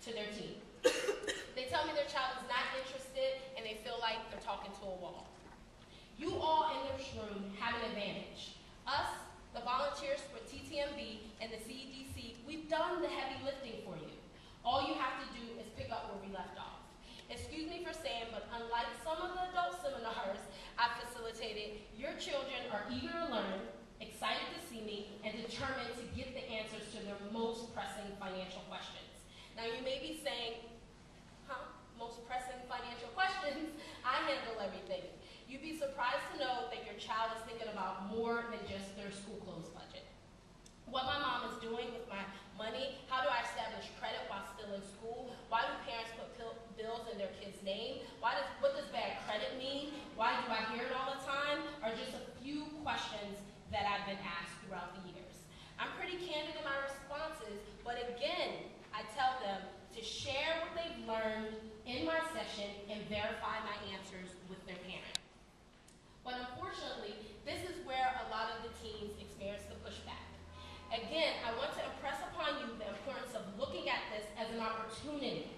to their team. They tell me their child is not interested and they feel like they're talking to a wall. You all in this room have an advantage. Us, the volunteers for TTMB and the CEDC, we've done the heavy lifting for you. All you have to do is pick up where we left off. Excuse me for saying, but unlike some of the adult seminars I've facilitated, your children are eager to learn, excited to see me, and determined to get the answers to their most pressing financial questions. Now you may be saying, most pressing financial questions? I handle everything. You'd be surprised to know that your child is thinking about more than just their school clothes budget. What my mom is doing with my money, how do I establish credit while still in school? Why do parents put bills in their kids' name? What does bad credit mean? Why do I hear it all the time? Are just a few questions that I've been asked throughout the years. I'm pretty candid in my responses, but again, I tell them to share what they've learned in my session and verify my answers with their parent. But unfortunately, this is where a lot of the teens experience the pushback. Again, I want to impress upon you the importance of looking at this as an opportunity.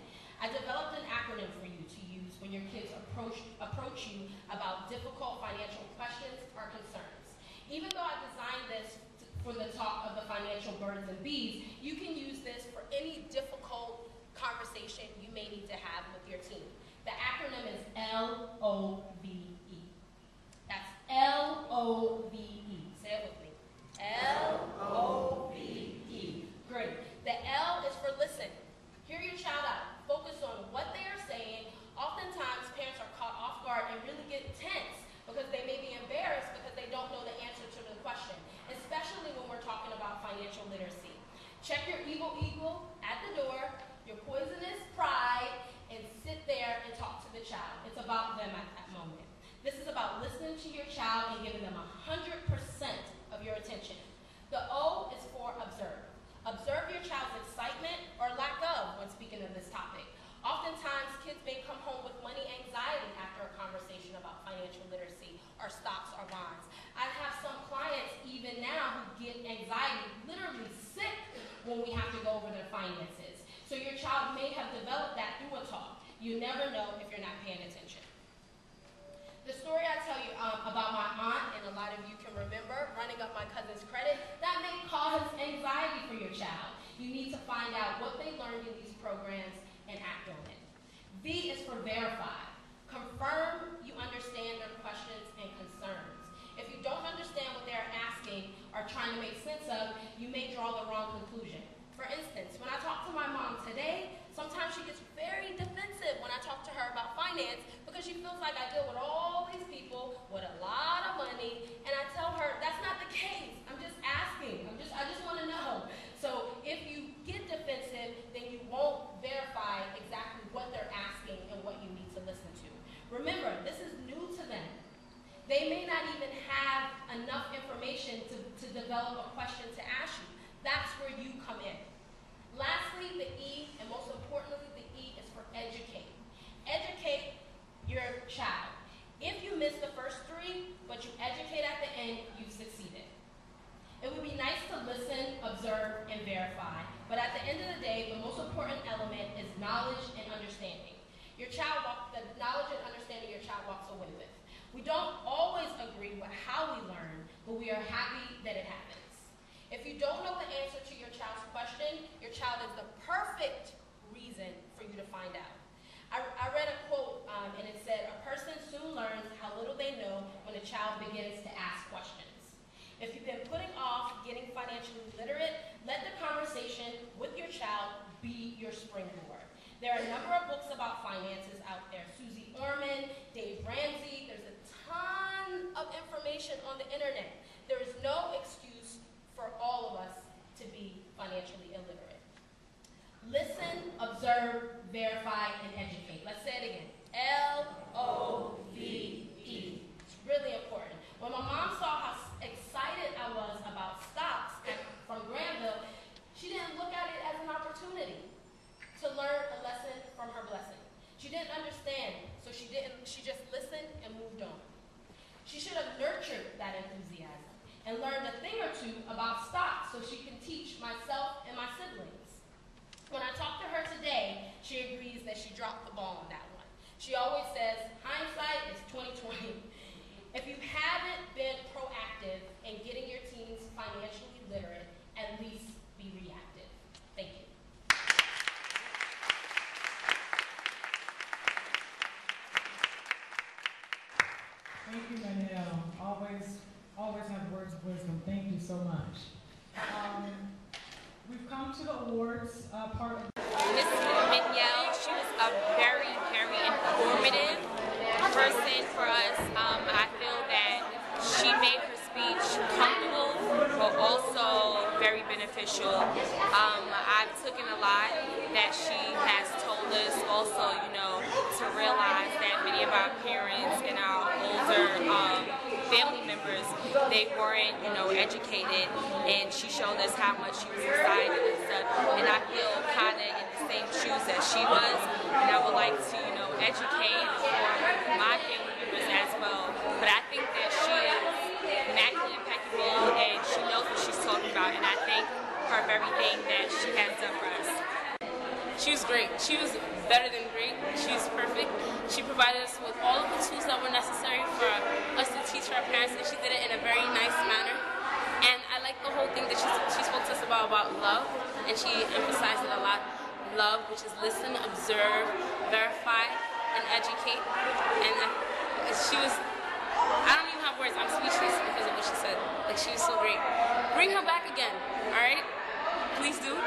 I developed an acronym for you to use when your kids approach you about difficult financial questions or concerns. Even though I designed this for the talk of the financial birds and bees, you can use this for any difficult conversation you may need to have with your team. The acronym is LOVE. That's LOVE. Say it with me. LOVE. Great. The L is for listen. Hear your child out. Focus on what they are saying. Oftentimes, parents are caught off guard and really get tense because they may be embarrassed because they don't know the answer to the question, especially when we're talking about financial literacy. Check your evil eagle at the door, your poisonous pride, and sit there and talk to the child. It's about them at that moment. This is about listening to your child and giving them 100% of your attention. The O is for observe. Observe your child's excitement or lack of when speaking of this topic. Oftentimes, kids may come home with money anxiety after a conversation about financial literacy or stocks or bonds. I have some clients even now who get anxiety, literally sick, when we have to go over their finances. So your child may have developed that through a talk. You never know if you're not paying attention. The story I tell you about my aunt, and a lot of you can remember, running up my cousin's credit, that may cause anxiety for your child. You need to find out what they learned in these programs and act on it. V is for verify. Confirm you understand their questions and concerns. If you don't understand what they're asking or trying to make sense of, you may draw the wrong conclusion. For instance, when I talk to my mom today, sometimes she gets very defensive when I talk to her about finance because she feels like I deal with all these people with a lot of money, and I tell her that's not the case. I'm just asking. I just want to know. So if you get defensive, then you won't verify exactly what they're asking and what you need to listen to. Remember, this is new to them. They may not even have enough information to develop a question to ask you. That's where you come in. Lastly, the E, and most importantly, the E is for educate. Educate your child. If you miss the first three, but you educate at the end, you've succeeded. It would be nice to listen, observe, and verify, but at the end of the day, the most important element is knowledge and understanding. The knowledge and understanding your child walks away with. We don't always agree with how we learn, but we are happy that it happens. If you don't know the answer to your child's question, your child is the perfect reason for you to find out. I read a quote, and it said, "A person soon learns how little they know when a child begins to ask questions." If you've been putting off getting financially literate, let the conversation with your child be your springboard. There are a number of books about finances out there. Susie Orman, Dave Ramsey, there's a ton of information on the internet. There is no excuse for all of us to be financially illiterate. Listen, observe, verify, and educate. Let's say it again. LOVE. It's really important. When my mom saw how excited I was about stocks from Granville, she didn't look at it as an opportunity to learn a lesson from her blessing. She didn't understand, so she just listened and moved on. She should have nurtured that enthusiasm and learned a thing or two about stocks so she can teach myself and my siblings. so much. We've come to the awards part of Miss Manyell, she was a very, very informative person for us. I feel that she made her speech comfortable, but also very beneficial. I've taken a lot that she has told us also, you know, to realize that many of our parents and our older family members, they weren't, you know, educated, and she showed us how much she was excited and stuff, and I feel kind of in the same shoes that she was, and I would like to, you know, educate my family members as well, but I think that she is immaculately impeccable, and she knows what she's talking about, and I thank her for everything that she has done for us. She was great. She was better than great. She was perfect. She provided us with all of the tools that were necessary for us to teach our parents, and she did it in a very nice manner. And I like the whole thing that she spoke to us about love, and she emphasized it a lot. Love, which is listen, observe, verify, and educate. And she was, I don't even have words. I'm speechless because of what she said. Like, she was so great. Bring her back again, all right? Please do.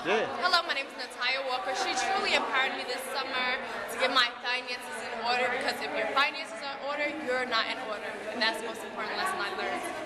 Yeah. Hello, my name is Natalia Walker. She truly empowered me this summer to get my finances in order, because if your finances are in order, you're not in order. And that's the most important lesson I learned.